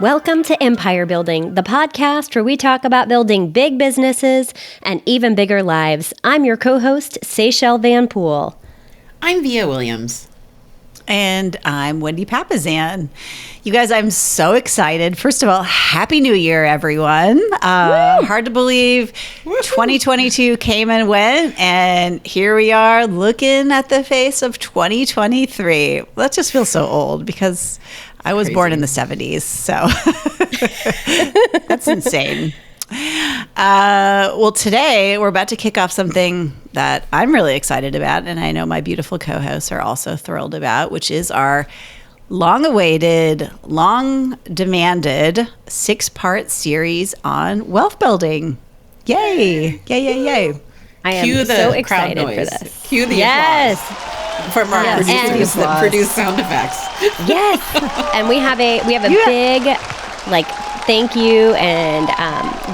Welcome to Empire Building, the podcast where we talk about building big businesses and even bigger lives. I'm your co-host, Seychelle Van Poel. I'm Via Williams. And I'm Wendy Papazan. You guys, I'm so excited. First of all, Happy New Year, everyone. Hard to believe 2022 came and went, and here we are looking at the face of 2023. That just feels so old because I was born in the 70s, so that's insane. Well, today we're about to kick off something that I'm really excited about, and I know my beautiful co-hosts are also thrilled about, which is our long-awaited, long-demanded 6-part series on wealth building. Yay! Yay, yay, yay. I am so excited for this. Cue the applause from our producers that produce sound effects. Yes. And we have a big, thank you and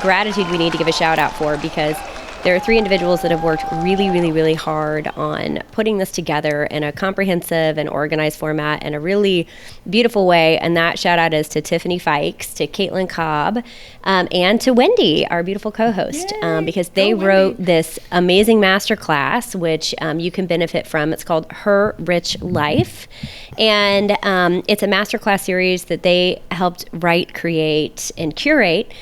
gratitude we need to give a shout out for, because there are 3 individuals that have worked really, really, really hard on putting this together in a comprehensive and organized format in a really beautiful way. And that shout out is to Tiffany Fikes, to Caitlin Cobb, and to Wendy, our beautiful co-host, because they wrote this amazing masterclass, which you can benefit from. It's called Her Rich Life. And it's a masterclass series that they helped write, create, and curate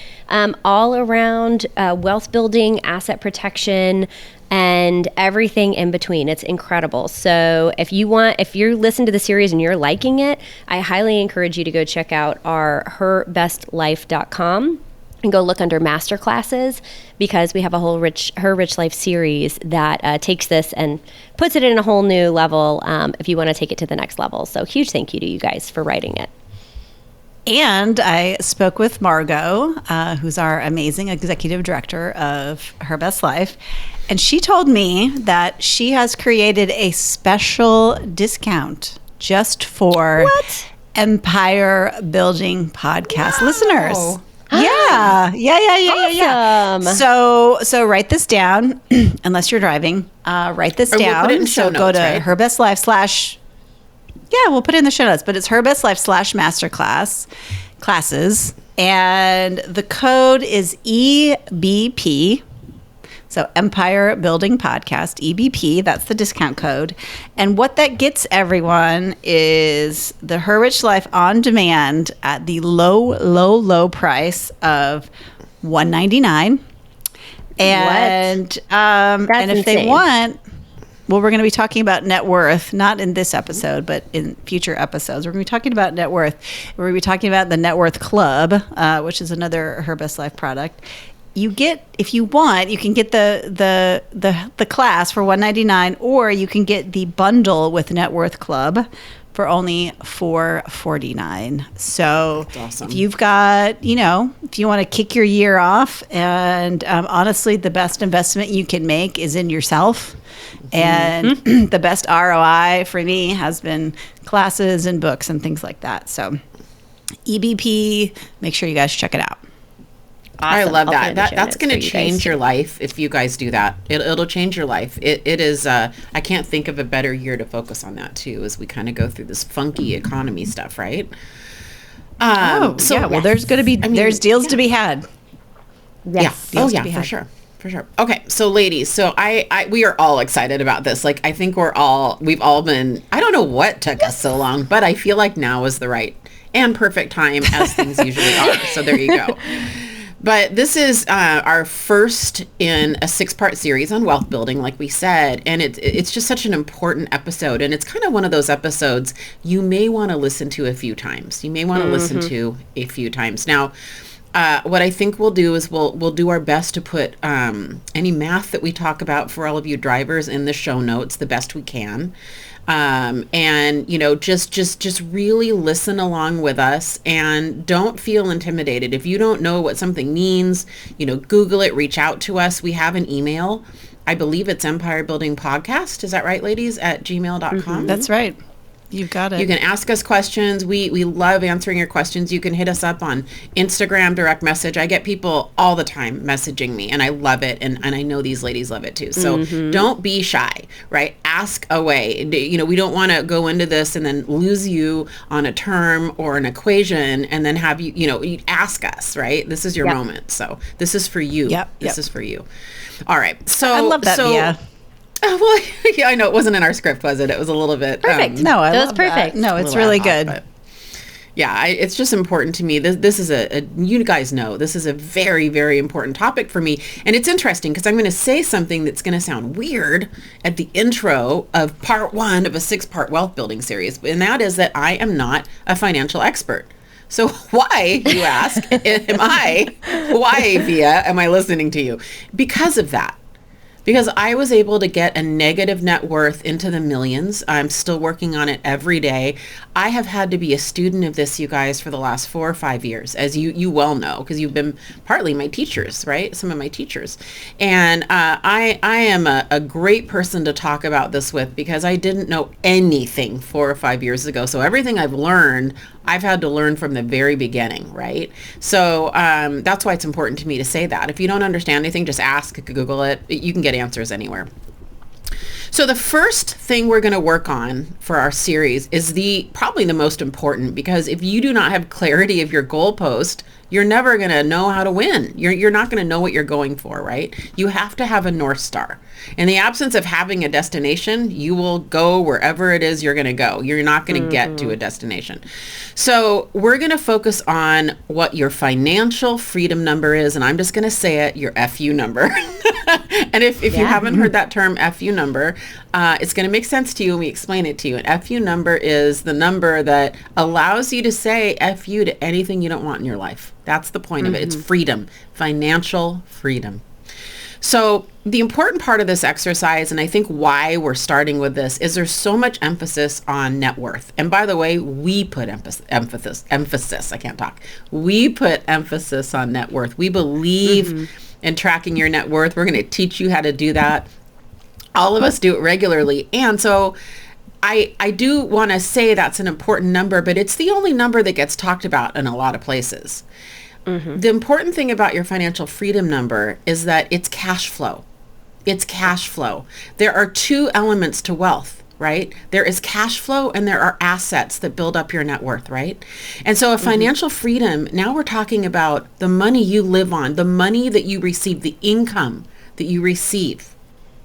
all around wealth building, asset protection, and everything in between. It's incredible. So if you're listening to the series and you're liking it, I highly encourage you to go check out our herbestlife.com and go look under masterclasses, because we have a whole Her Rich Life series that takes this and puts it in a whole new level if you want to take it to the next level. So huge thank you to you guys for writing it. And I spoke with Margot, who's our amazing executive director of Her Best Life, and she told me that she has created a special discount just for Empire Building podcast listeners. Yeah. So write this down, unless you're driving. Write this down. We'll put it in show notes, go to right? Her Best Life / Yeah, we'll put it in the show notes, but it's Her Best Life / masterclass classes. And the code is EBP. So Empire Building Podcast, EBP. That's the discount code. And what that gets everyone is the Her Rich Life on demand at the low price of $199. And and if they want... Well, we're going to be talking about net worth, not in this episode, but in future episodes. We're going to be talking about net worth. We're going to be talking about the Net Worth Club, which is another Her Best Life product. You get, if you want, you can get the class for $199, or you can get the bundle with Net Worth Club for only $449. So awesome. If you've got, if you want to kick your year off, and honestly, the best investment you can make is in yourself. And the best ROI for me has been classes and books and things like that. So EBP, make sure you guys check it out. Awesome. I love that. That's going to change your life if you guys do that. It'll change your life. It is, I can't think of a better year to focus on that too, as we kind of go through this funky economy stuff, right? Well, there's going to be, there's deals to be had. Yes. Yeah. For sure. Okay, so ladies, we are all excited about this. I think we've all been, I don't know what took us so long, but I feel like now is the right and perfect time, as things usually are. So there you go. But this is our first in a 6-part series on wealth building, like we said, and it's just such an important episode, and it's kind of one of those episodes you may want to listen to a few times. Now, what I think we'll do is we'll do our best to put any math that we talk about for all of you drivers in the show notes the best we can. And just really listen along with us, and don't feel intimidated. If you don't know what something means, Google it, reach out to us. We have an email. I believe it's Empire Building Podcast. Is that right, ladies? @gmail.com. That's right. You've got it. You can ask us questions. We love answering your questions. You can hit us up on Instagram direct message. I get people all the time messaging me, and I love it. And I know these ladies love it too. So don't be shy, right? Ask away. We don't want to go into this and then lose you on a term or an equation and then have you ask us, right? This is your moment. So this is for you. This is for you. All right. So I love that, Via. Well, yeah, I know it wasn't in our script, was it? It was a little bit perfect. No, that was perfect. That. No, it's really good. But yeah, it's just important to me. This is you guys know this is a very, very important topic for me, and it's interesting because I'm going to say something that's going to sound weird at the intro of part 1 of a 6-part wealth building series, and that is that I am not a financial expert. So why, you ask, why, Via, am I listening to you? Because of that. Because I was able to get a negative net worth into the millions. I'm still working on it every day. I have had to be a student of this, you guys, for the last 4 or 5 years, as you well know, because you've been partly my teachers, right? Some of my teachers. And I am a great person to talk about this with because I didn't know anything 4 or 5 years ago. So everything I've learned, I've had to learn from the very beginning, right? So that's why it's important to me to say that. If you don't understand anything, just ask, Google it. You can get answers anywhere. So the first thing we're going to work on for our series is probably the most important, because if you do not have clarity of your goalpost, you're never going to know how to win. You're not going to know what you're going for, right? You have to have a North Star. In the absence of having a destination, you will go wherever it is you're going to go. You're not going to get to a destination. So we're going to focus on what your financial freedom number is, and I'm just going to say it, your FU number. And if you haven't heard that term, FU number, it's going to make sense to you when we explain it to you. An FU number is the number that allows you to say FU to anything you don't want in your life. That's the point of it. It's freedom, financial freedom. So the important part of this exercise, and I think why we're starting with this, is there's so much emphasis on net worth. And by the way, we put emphasis, I can't talk. We put emphasis on net worth. We believe in tracking your net worth. We're going to teach you how to do that. All of us do it regularly. And so I do want to say that's an important number, but it's the only number that gets talked about in a lot of places. The important thing about your financial freedom number is that it's cash flow. It's cash flow. There are 2 elements to wealth, right? There is cash flow and there are assets that build up your net worth, right? And so a financial freedom, now we're talking about the money you live on, the money that you receive, the income that you receive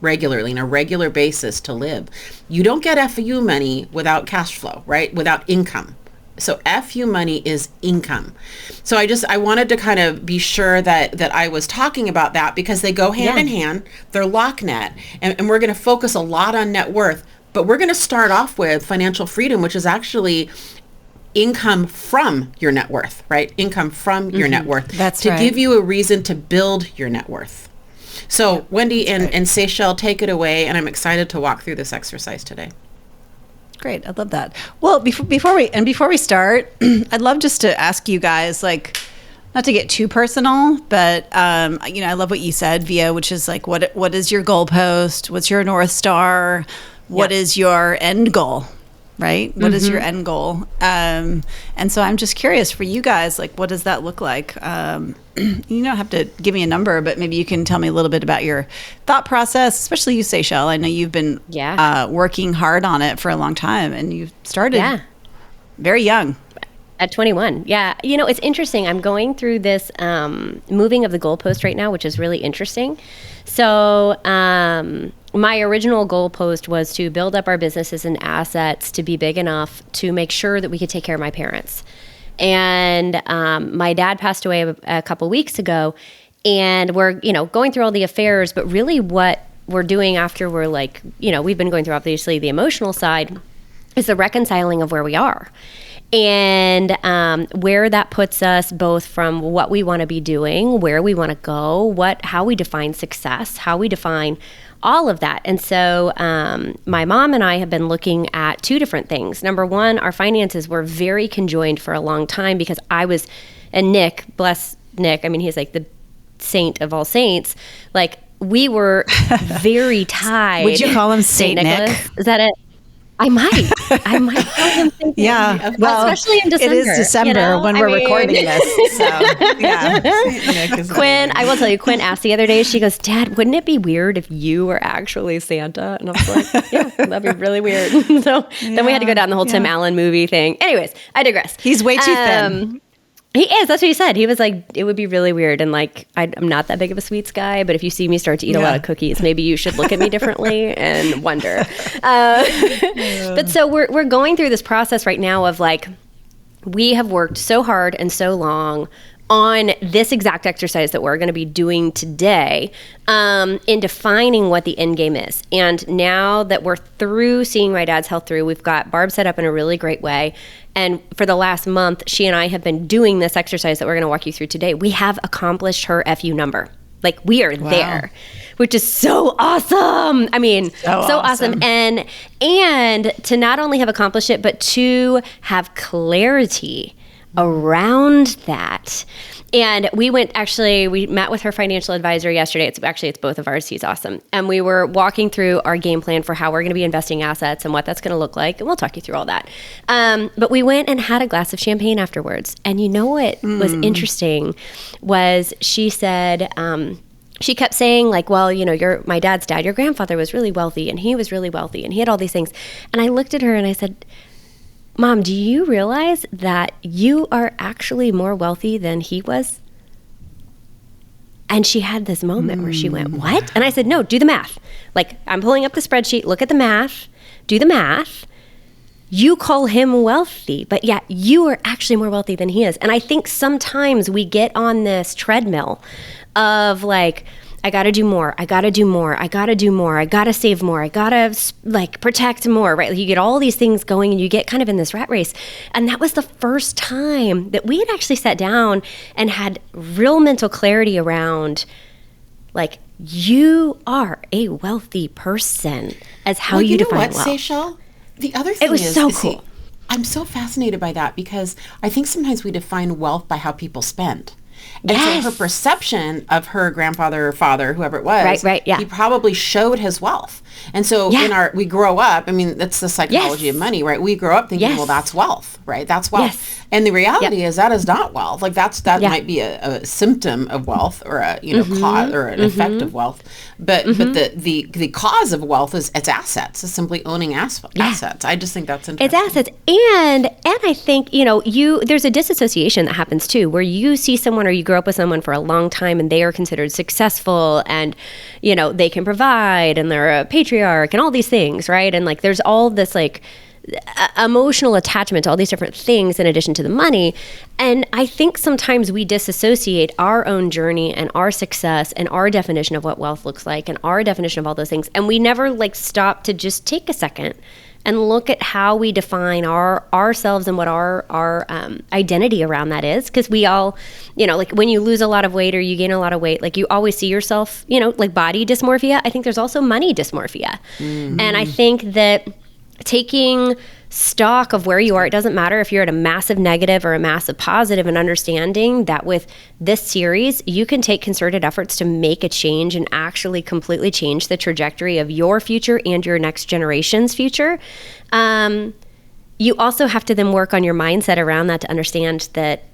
regularly on a regular basis to live. You don't get FU money without cash flow, right? Without income. So FU money is income. So I wanted to kind of be sure that I was talking about that because they go hand in hand. They're lock net. And we're going to focus a lot on net worth, but we're going to start off with financial freedom, which is actually income from your net worth, right? Income from your net worth. That's right. To give you a reason to build your net worth. So Wendy and Seychelle, take it away. And I'm excited to walk through this exercise today. Great. I love that. Well, before we start, I'd love just to ask you guys, like, not to get too personal, but, I love what you said, Via, which is like, what is your goalpost? What's your North What What is your end goal? Right? What is your end goal? And so I'm just curious for you guys, like, what does that look like? You don't have to give me a number, but maybe you can tell me a little bit about your thought process, especially you, Seychelle. I know you've been working hard on it for a long time, and you started very young. At 21. Yeah. It's interesting. I'm going through this moving of the goalpost right now, which is really interesting. So my original goalpost was to build up our businesses and assets to be big enough to make sure that we could take care of my parents. And my dad passed away a couple weeks ago, and we're, going through all the affairs, but really what we're doing after we're like, we've been going through obviously the emotional side is the reconciling of where we are. And where that puts us both from what we want to be doing, where we want to go, how we define success, how we define all of that. And so my mom and I have been looking at 2 different things. Number one, our finances were very conjoined for a long time because and Nick, bless Nick, I mean, he's like the saint of all saints, like we were very tied. Would you call him Saint Nick? Is that it? I might tell him thinking. Yeah. Well, especially in December. It is December when we're recording this. So, yeah. Quinn, I will tell you, Quinn asked the other day, she goes, Dad, wouldn't it be weird if you were actually Santa? And I was like, yeah, that'd be really weird. So then we had to go down the whole Tim Allen movie thing. Anyways, I digress. He's way too thin. He is. That's what he said. He was like, it would be really weird. And like, I'm not that big of a sweets guy, but if you see me start to eat a lot of cookies, maybe you should look at me differently and wonder. But so we're going through this process right now of like, we have worked so hard and so long on this exact exercise that we're going to be doing today in defining what the end game is. And now that we're through seeing my dad's health through, we've got Barb set up in a really great way. And for the last month, she and I have been doing this exercise that we're going to walk you through today. We have accomplished her FU number. Like, we are there, which is so awesome. I mean, so awesome. And to not only have accomplished it, but to have clarity around that. And we met with her financial advisor yesterday. It's both of ours. He's awesome. And we were walking through our game plan for how we're going to be investing assets and what that's going to look like. And we'll talk you through all that. But we went and had a glass of champagne afterwards. And you know what was interesting was she said, she kept saying like, well, you know, you're my dad's dad, your grandfather was really wealthy and he was really wealthy and he had all these things. And I looked at her and I said, Mom, do you realize that you are actually more wealthy than he was? And she had this moment where she went, what? And I said, no, do the math. Like, I'm pulling up the spreadsheet, look at the math, do the math. You call him wealthy, but yeah, you are actually more wealthy than he is. And I think sometimes we get on this treadmill of like, I got to do more. I got to do more. I got to do more. I got to save more. I got to like protect more, right? Like you get all these things going and you get kind of in this rat race. And that was the first time that we had actually sat down and had real mental clarity around like, you are a wealthy person as how you define wealth. You know what, Seychelle? The other thing it was so cool. See, I'm so fascinated by that because I think sometimes we define wealth by how people spend. And so her perception of her grandfather or father, whoever it was, he probably showed his wealth. And so we grow up, I mean, that's the psychology of money, right? We grow up thinking, well, that's wealth, right? That's wealth. And the reality is that is not wealth. Like that might be a symptom of wealth or a, cause or an effect of wealth. But the cause of wealth is it's assets. It's simply owning assets. I just think that's interesting. It's assets. And I think, there's a disassociation that happens too, where you see someone or you grow up with someone for a long time and they are considered successful and, they can provide and they're a patriarch and all these things, right? And like there's all this like emotional attachment to all these different things in addition to the money. And I think sometimes we disassociate our own journey and our success and our definition of what wealth looks like and our definition of all those things. And we never like stop to just take a second and look at how we define ourselves and what our identity around that is. Because we all, like when you lose a lot of weight or you gain a lot of weight, like you always see yourself, like body dysmorphia. I think there's also money dysmorphia. Mm-hmm. And I think that taking stock of where you are, it doesn't matter if you're at a massive negative or a massive positive, and understanding that with this series, you can take concerted efforts to make a change and actually completely change the trajectory of your future and your next generation's future. You also have to then work on your mindset around that to understand that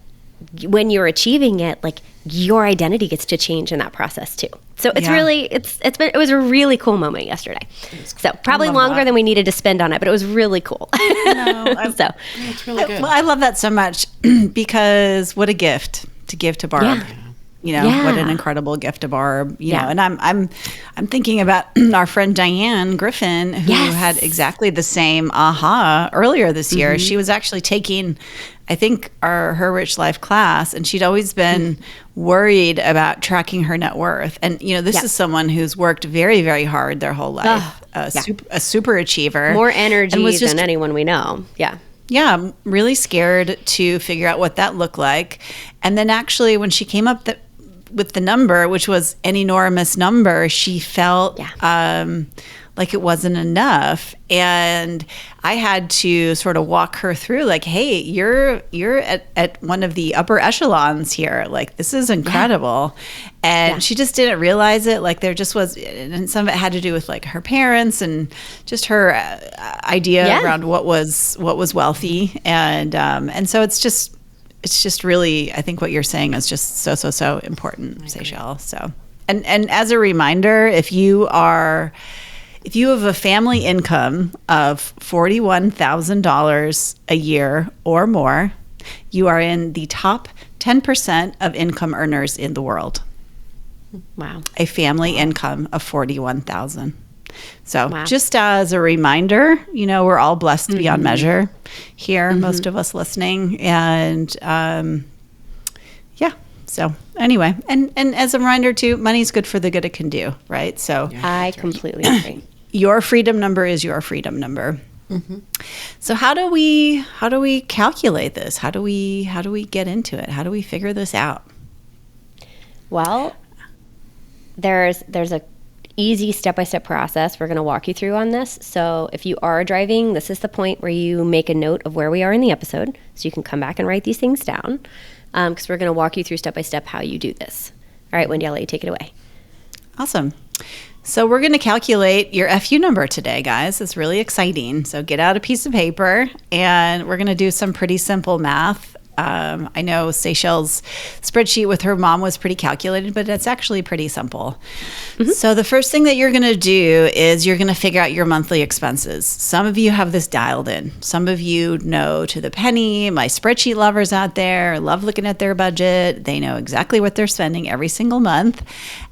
when you're achieving it, like your identity gets to change in that process too. So it's really, it was a really cool moment yesterday. Cool. So probably longer than we needed to spend on it, but it was really cool. It's really good. Well, I love that so much because what a gift to give to Barb. Yeah. What an incredible gift to Barb. You know, and I'm thinking about our friend Diane Griffin, who had exactly the same aha earlier this year. Mm-hmm. She was actually taking, I think, her Rich Life class, and she'd always been worried about tracking her net worth. And, this is someone who's worked very, very hard their whole life, a super achiever. More energy than anyone we know. Yeah. Yeah, I'm really scared to figure out what that looked like. And then actually when she came up with the number, which was an enormous number, she felt like it wasn't enough. And I had to sort of walk her through like, hey, you're at one of the upper echelons here. Like, this is incredible. And she just didn't realize it. Like, there just was, and some of it had to do with like her parents and just her idea around what was wealthy. And so it's just really, I think what you're saying is just so important, Seychelles. So, and as a reminder, if you have a family income of $41,000 a year or more, you are in the top 10% of income earners in the world. Wow. A family income of $41,000. So just as a reminder, we're all blessed beyond measure here, most of us listening. And so anyway, and as a reminder too, money's good for the good it can do, right? So I completely agree. Your freedom number is your freedom number. So how do we calculate this? How do we get into it? How do we figure this out? Well, there's a easy step-by-step process we're going to walk you through on this. So if you are driving, this is the point where you make a note of where we are in the episode, so you can come back and write these things down, because we're going to walk you through step-by-step how you do this. All right, Wendy, I'll let you take it away. Awesome. So we're going to calculate your FU number today, guys. It's really exciting. So get out a piece of paper, and we're going to do some pretty simple math. I know Seychelles' spreadsheet with her mom was pretty calculated, but it's actually pretty simple. So the first thing that you're going to do is you're going to figure out your monthly expenses. Some of you have this dialed in. Some of you know to the penny. My spreadsheet lovers out there love looking at their budget. They know exactly what they're spending every single month.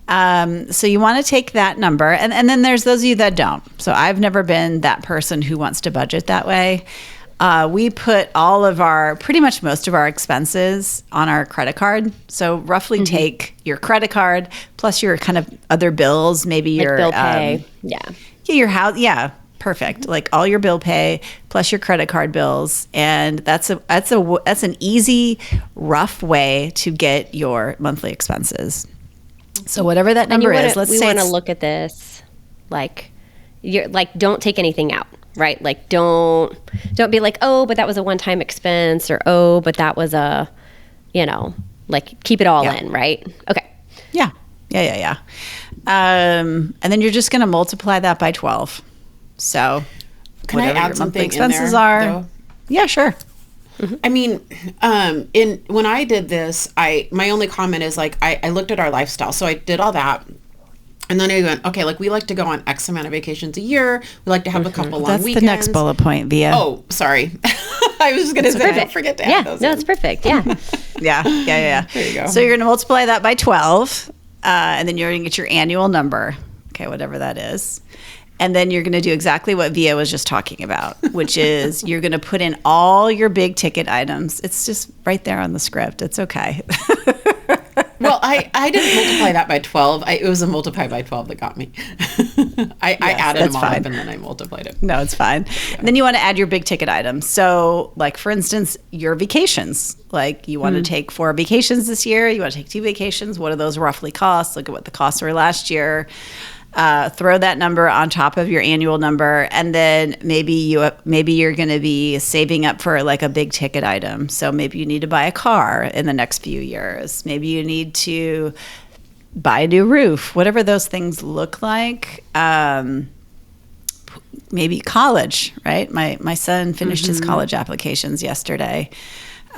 So you want to take that number. And then there's those of you that don't. So I've never been that person who wants to budget that way. We put pretty much most of our expenses on our credit card. So roughly take your credit card plus your kind of other bills, maybe Like your bill pay. your house. Yeah, perfect. Like all your bill pay plus your credit card bills, and that's an easy, rough way to get your monthly expenses. So whatever that number is, we want to look at this like don't take anything out. Right? Like don't be like, oh, but that was a one-time expense, or oh, but that was a, like keep it all in, right? Okay. Yeah. And then you're just going to multiply that by 12. So Can I add something expenses in there, are? though? Yeah, sure. I mean, when I did this, my only comment is like, I looked at our lifestyle. So I did all that. And then I went, okay, like we like to go on X amount of vacations a year. We like to have a couple long weekends. That's the next bullet point, Via. Oh, sorry. I was just going to say, don't forget to add those in. It's perfect. Yeah. Yeah. There you go. So you're going to multiply that by 12, and then you're going to get your annual number, okay, whatever that is. And then you're going to do exactly what Via was just talking about, which is you're going to put in all your big ticket items. It's just right there on the script. It's okay. Well, I didn't multiply that by 12. It was a multiply by 12 that got me. I added them all up and then I multiplied it. No, it's fine. And then you want to add your big ticket items. So like, for instance, your vacations. Like you want to take 4 vacations this year. You want to take 2 vacations. What do those roughly cost? Look at what the costs were last year. Throw that number on top of your annual number, and then maybe you're going to be saving up for like a big ticket item. So maybe you need to buy a car in the next few years. Maybe you need to buy a new roof, whatever those things look like. Maybe college, right? My son finished his college applications yesterday.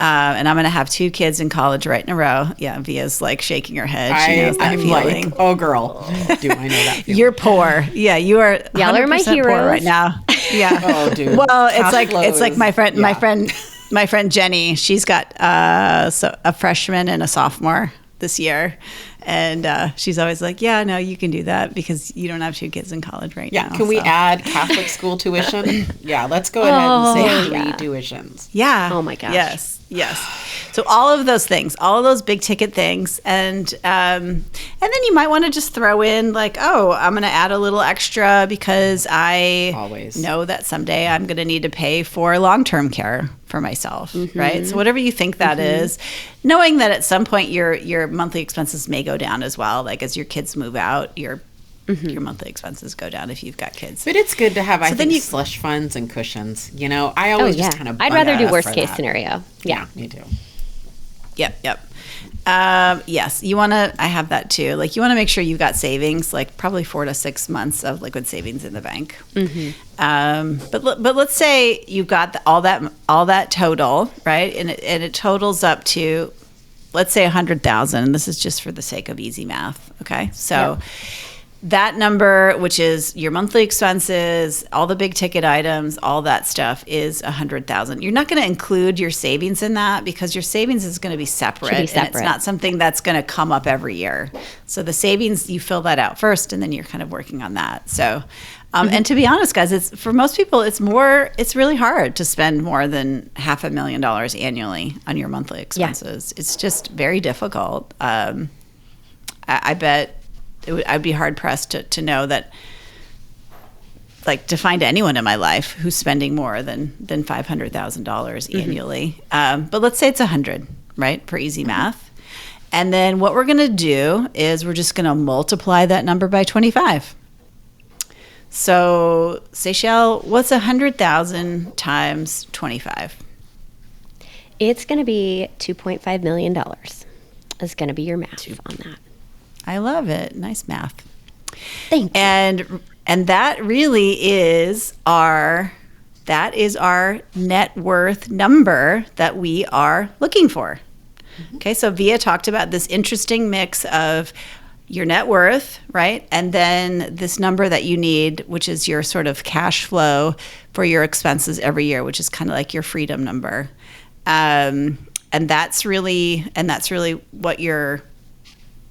And I'm going to have 2 kids in college right in a row. Yeah, Via's like shaking her head. She knows that I'm feeling. like, oh, girl, do I know that feeling? You're poor. Yeah, you are. Y'all are my heroes poor right now. Yeah. Oh, dude. Well, it's like my Cashflow my friend Jenny. She's got a freshman and a sophomore this year. And she's always like, yeah, no, you can do that because you don't have 2 kids in college right now. Yeah, can we add Catholic school tuition? Yeah, let's go ahead and say 3 tuitions. Yeah. Oh my gosh. Yes. So all of those things, all of those big ticket things, and then you might want to just throw in like, oh, I'm going to add a little extra because I know that someday I'm going to need to pay for long-term care for myself, right? So whatever you think that is, knowing that at some point your monthly expenses may go down as well, like as your kids move out, your your monthly expenses go down if you've got kids. But it's good to have, I think, you- slush funds and cushions. You know, I always just kind of I'd rather do worst case scenario. Yeah, me too. Yep. Yes, you want to. I have that too. Like, you want to make sure you've got savings, like probably 4 to 6 months of liquid savings in the bank. But let's say you've got all that total, right? And it totals up to, let's say, 100,000. And this is just for the sake of easy math. Okay, so. That number, which is your monthly expenses, all the big ticket items, all that stuff, is 100,000. You're not going to include your savings in that because your savings is going to be separate. And it's not something that's going to come up every year. So the savings, you fill that out first, and then you're kind of working on that. So, and to be honest, guys, it's for most people, it's really hard to spend more than $500,000 annually on your monthly expenses. It's just very difficult. I bet. I'd be hard pressed to know that, like, to find anyone in my life who's spending more than $500,000 annually. But let's say it's 100, right, for easy math. And then what we're going to do is we're just going to multiply that number by 25. So, Seychelle, what's 100,000 times 25? It's going to be $2.5 million. Is going to be your math on that. I love it. Nice math. Thank you. And that really is our net worth number that we are looking for. Okay, so Via talked about this interesting mix of your net worth, right? And then this number that you need, which is your sort of cash flow for your expenses every year, which is kind of like your freedom number. And that's really what you're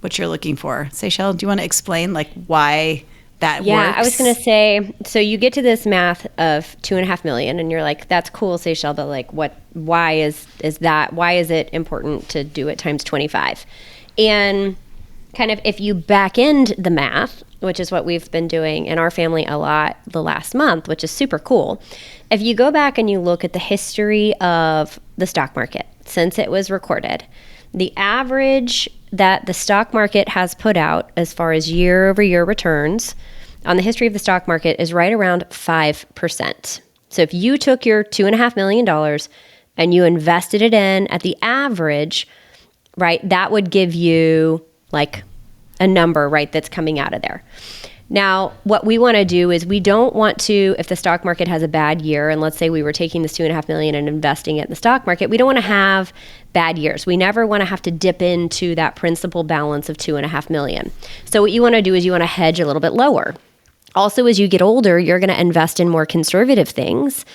looking for. Seychelle, do you want to explain like why that works? Yeah, I was going to say, so you get to this math of $2.5 million and you're like, that's cool, Seychelle, but like why is that? Why is it important to do it times 25? And kind of if you back end the math, which is what we've been doing in our family a lot the last month, which is super cool. If you go back and you look at the history of the stock market since it was recorded, the average that the stock market has put out as far as year over year returns on the history of the stock market is right around 5%. So if you took your $2.5 million and you invested it in at the average, right, that would give you like a number, right, that's coming out of there. Now, what we want to do is we don't want to, if the stock market has a bad year, and let's say we were taking this $2.5 million and investing it in the stock market, we don't want to have bad years. We never want to have to dip into that principal balance of $2.5 million. So what you want to do is you want to hedge a little bit lower. Also, as you get older, you're going to invest in more conservative things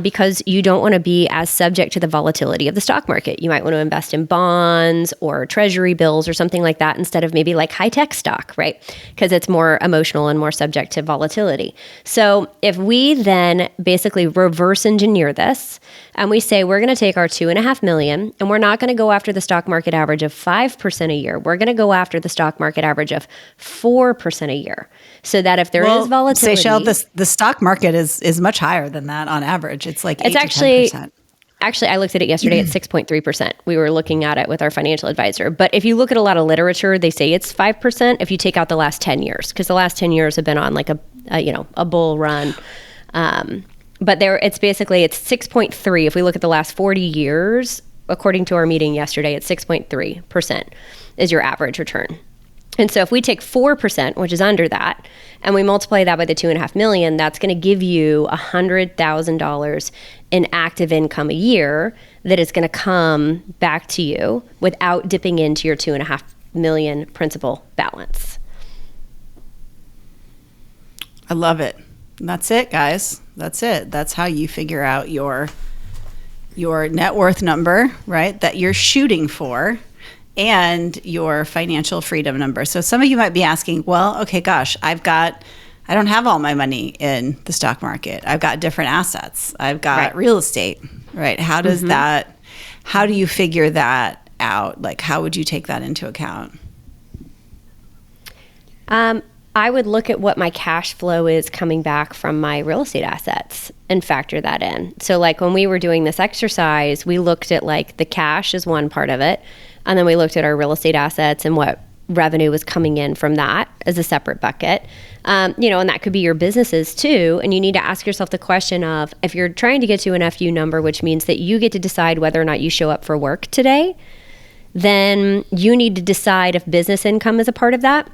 because you don't want to be as subject to the volatility of the stock market. You might want to invest in bonds or treasury bills or something like that instead of maybe like high-tech stock, right? Because it's more emotional and more subject to volatility. So if we then basically reverse engineer this and we say we're going to take our $2.5 million and we're not going to go after the stock market average of 5% a year. We're going to go after the stock market average of 4% a year. So that if there is volatility... Seychelle, the stock market is much higher than that on average. It's like 8 to 10%. Actually, I looked at it yesterday at 6.3%. We were looking at it with our financial advisor. But if you look at a lot of literature, they say it's 5% if you take out the last 10 years, because the last 10 years have been on like a bull run. But it's 6.3. If we look at the last 40 years, according to our meeting yesterday, it's 6.3% is your average return. And so if we take 4%, which is under that, and we multiply that by the $2.5 million, that's going to give you $100,000 in active income a year that is going to come back to you without dipping into your $2.5 million principal balance. I love it. And that's it, guys. That's it. That's how you figure out your net worth number, right, that you're shooting for, and your financial freedom number. So some of you might be asking, well, okay, gosh, I don't have all my money in the stock market. I've got different assets. I've got real estate, right? How do you figure that out? Like, how would you take that into account? I would look at what my cash flow is coming back from my real estate assets and factor that in. So like when we were doing this exercise, we looked at like the cash is one part of it. And then we looked at our real estate assets and what revenue was coming in from that as a separate bucket. You know, and that could be your businesses too. And you need to ask yourself the question of, if you're trying to get to an FU number, which means that you get to decide whether or not you show up for work today, then you need to decide if business income is a part of that,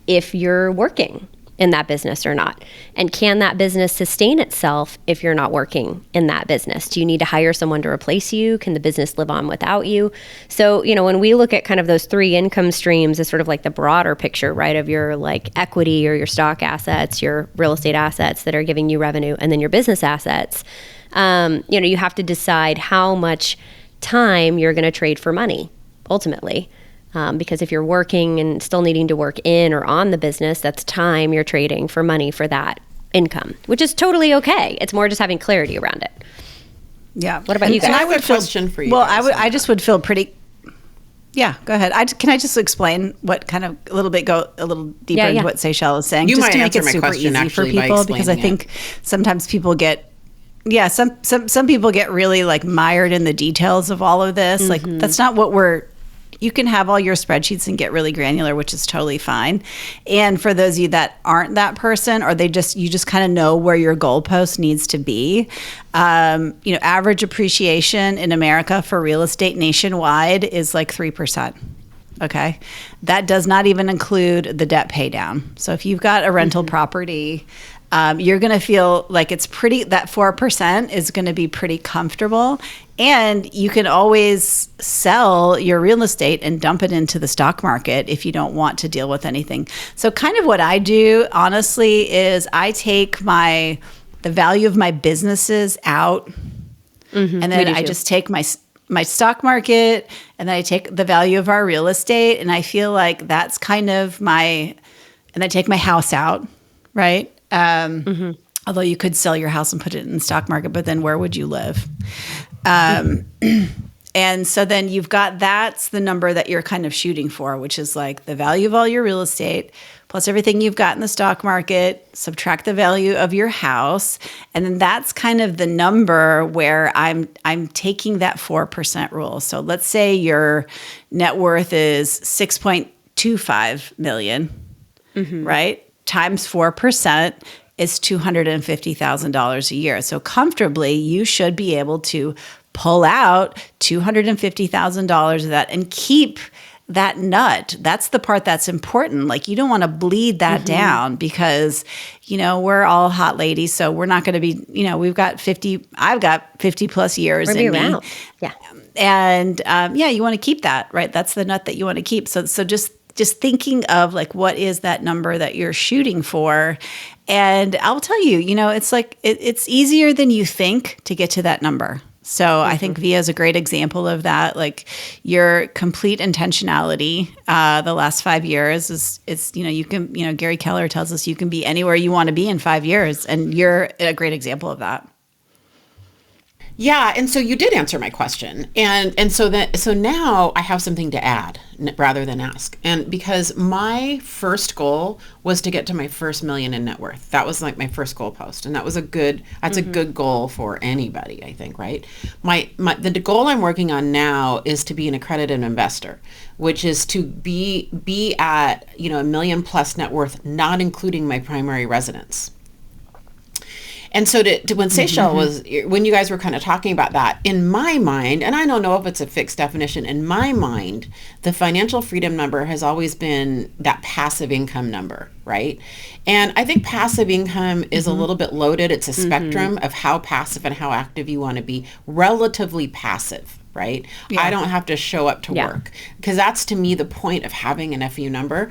if you're working in that business or not. And can that business sustain itself if you're not working in that business? Do you need to hire someone to replace you? Can the business live on without you? So, you know, when we look at kind of those three income streams as sort of like the broader picture, right, of your like equity or your stock assets, your real estate assets that are giving you revenue, and then your business assets, you know, you have to decide how much time you're going to trade for money ultimately. Because if you're working and still needing to work in or on the business, that's time you're trading for money for that income, which is totally okay. It's more just having clarity around it. Yeah. What about you guys? And I have a question for you. Well, guys. I just would feel pretty. Yeah, go ahead. Can I just explain what kind of go a little deeper into what Seychelles is saying? You just might to make answer it my super question, easy for actually, by people, because I explaining think sometimes people get. Yeah, some people get really like mired in the details of all of this. Mm-hmm. Like that's not what you can have all your spreadsheets and get really granular, which is totally fine. And for those of you that aren't that person, or you just kind of know where your goalpost needs to be. You know, average appreciation in America for real estate nationwide is like 3%. Okay. That does not even include the debt pay down. So if you've got a rental property, you're going to feel like that 4% is going to be pretty comfortable. And you can always sell your real estate and dump it into the stock market if you don't want to deal with anything. So kind of what I do, honestly, is I take the value of my businesses out, and then I just take my stock market, and then I take the value of our real estate, and I feel like that's kind of and I take my house out, right? Although you could sell your house and put it in the stock market, but then where would you live? And so then that's the number that you're kind of shooting for, which is like the value of all your real estate plus everything you've got in the stock market, subtract the value of your house. And then that's kind of the number where I'm taking that 4% rule. So let's say your net worth is 6.25 million, right? Times 4% is $250,000 a year. So comfortably, you should be able to pull out $250,000 of that and keep that nut. That's the part that's important. Like, you don't want to bleed that down, because, you know, we're all hot ladies. So we're not going to be, you know, I've got 50 plus years in me. Yeah. And you want to keep that, right? That's the nut that you want to keep. So just thinking of like, what is that number that you're shooting for? And I'll tell you, you know, it's like, it's easier than you think to get to that number. So I think Via is a great example of that. Like, your complete intentionality the last 5 years is, you know, you can, you know, Gary Keller tells us you can be anywhere you want to be in 5 years. And you're a great example of that. Yeah, and so you did answer my question, and so now I have something to add rather than ask, and because my first goal was to get to my first million in net worth. That was like my first goal post, and that's a good goal for anybody, I think, right? The goal I'm working on now is to be an accredited investor, which is to be at, you know, $1 million plus net worth, not including my primary residence. And so when Seychelles when you guys were kind of talking about that, in my mind, and I don't know if it's a fixed definition, in my mind, the financial freedom number has always been that passive income number, right? And I think passive income is a little bit loaded. It's a spectrum of how passive and how active you want to be. Relatively passive, right? Yeah. I don't have to show up to work, because that's, to me, the point of having an FU number.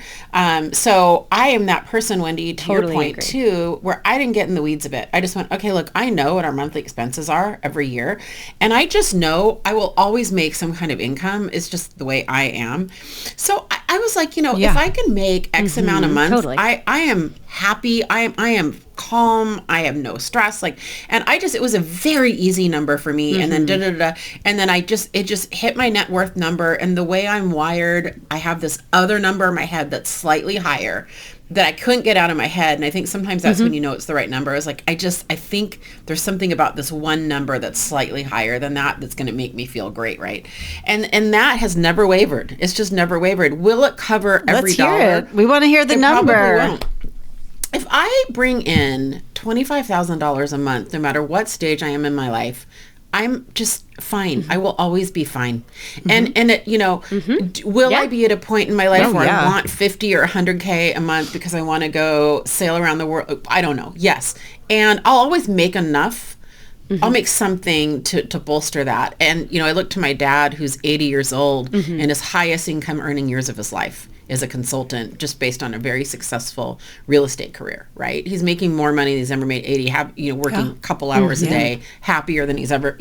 So I am that person, Wendy, to your point too, where I didn't get in the weeds a bit. I just went, okay, look, I know what our monthly expenses are every year, and I just know I will always make some kind of income. It's just the way I am. So I was like, you know, if I can make X amount a month, I am happy. I am calm. I have no stress. Like, and it was a very easy number for me. And then and then it just hit my net worth number. And the way I'm wired, I have this other number in my head that's slightly higher. that I couldn't get out of my head. And I think sometimes that's when you know it's the right number. I was like, I think there's something about this one number that's slightly higher than that's going to make me feel great, right? And that has never wavered. It's just never wavered. Will it cover every Let's hear dollar? it. We want to hear the number. Probably won't. If I bring in $25,000 a month, no matter what stage I am in my life, I'm just fine. I will always be fine. And it, will I be at a point in my life where I want 50 or 100K a month because I want to go sail around the world? I don't know. Yes. And I'll always make enough. I'll make something to bolster that. And, I look to my dad, who's 80 years old and his highest income earning years of his life as a consultant, just based on a very successful real estate career, right? He's making more money than he's ever made. 80, working a couple hours a day, happier than he's ever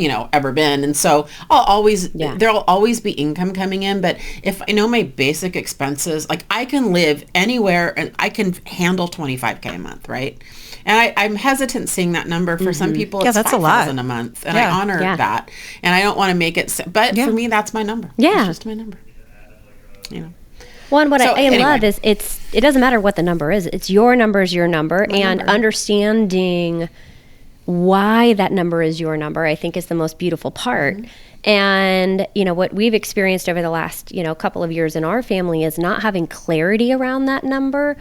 been. And so there'll always be income coming in. But if I know my basic expenses, like I can live anywhere and I can handle 25K a month, right? And I'm hesitant seeing that number. For some people, it's that's a lot. $5,000 a month. And I honor that. And I don't want to make it, but for me, that's my number. Yeah. It's just my number. Well, and what I love is it doesn't matter what the number is. It's your number is your number. Understanding why that number is your number, I think, is the most beautiful part. And, what we've experienced over the last, couple of years in our family is not having clarity around that number.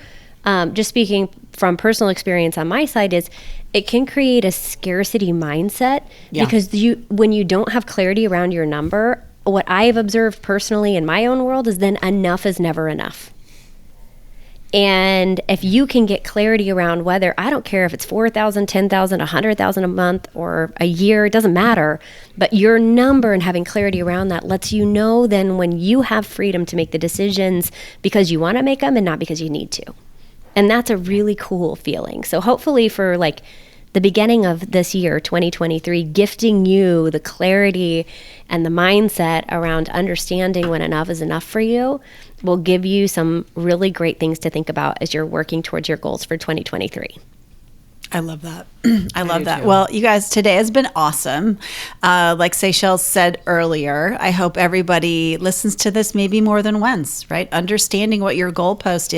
Just speaking from personal experience on my side, is it can create a scarcity mindset because when you don't have clarity around your number, what I have observed personally in my own world is then enough is never enough. And if you can get clarity around whether, I don't care if it's 4,000, 10,000, 100,000 a month or a year, it doesn't matter, but your number and having clarity around that lets you know then when you have freedom to make the decisions because you want to make them and not because you need to. And that's a really cool feeling. So hopefully for the beginning of this year, 2023, gifting you the clarity and the mindset around understanding when enough is enough for you will give you some really great things to think about as you're working towards your goals for 2023. I love that. I love that. Too. Well, you guys, today has been awesome. Like Seychelles said earlier, I hope everybody listens to this maybe more than once, right? Understanding what your goalpost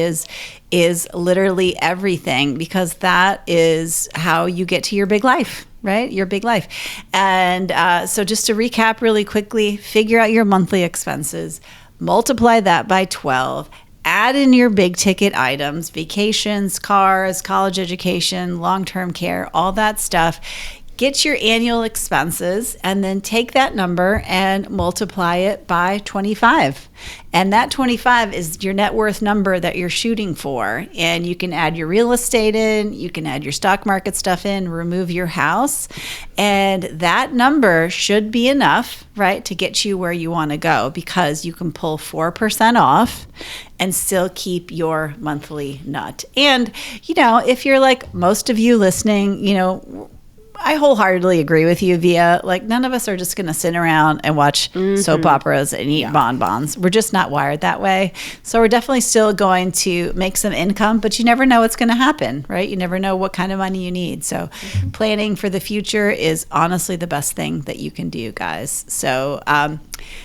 is literally everything, because that is how you get to your big life, right? Your big life. And so just to recap really quickly, figure out your monthly expenses, multiply that by 12, add in your big ticket items, vacations, cars, college education, long-term care, all that stuff. Get your annual expenses and then take that number and multiply it by 25. And that 25 is your net worth number that you're shooting for. And you can add your real estate in, you can add your stock market stuff in, remove your house. And that number should be enough, right, to get you where you want to go, because you can pull 4% off and still keep your monthly nut. And, if you're like most of you listening, I wholeheartedly agree with you, Via. None of us are just going to sit around and watch soap operas and eat bonbons. We're just not wired that way. So we're definitely still going to make some income, but you never know what's going to happen, right? You never know what kind of money you need. So planning for the future is honestly the best thing that you can do, guys. So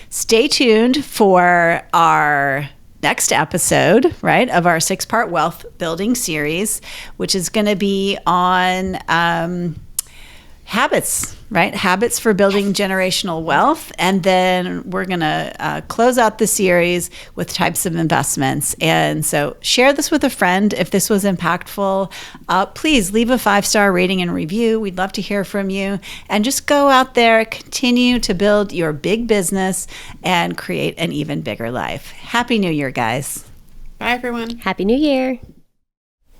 stay tuned for our next episode, right, of our 6-part wealth building series, which is going to be on habits, right? Habits for building generational wealth. And then we're going to close out the series with types of investments. And so share this with a friend if this was impactful. Please leave a 5-star rating and review. We'd love to hear from you. And just go out there, continue to build your big business and create an even bigger life. Happy New Year, guys. Bye, everyone. Happy New Year.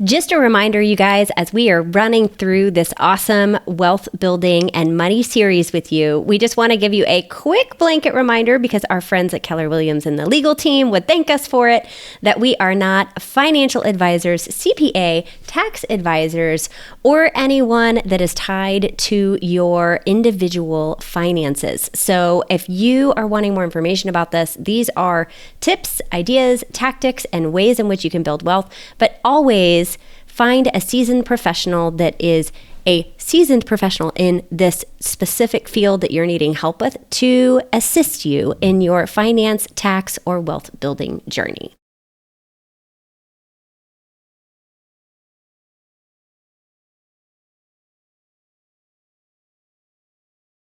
Just a reminder, you guys, as we are running through this awesome wealth building and money series with you, we just want to give you a quick blanket reminder, because our friends at Keller Williams and the legal team would thank us for it, that we are not financial advisors, CPA, tax advisors, or anyone that is tied to your individual finances. So if you are wanting more information about this, these are tips, ideas, tactics, and ways in which you can build wealth, but always find a seasoned professional that is a seasoned professional in this specific field that you're needing help with to assist you in your finance, tax, or wealth building journey.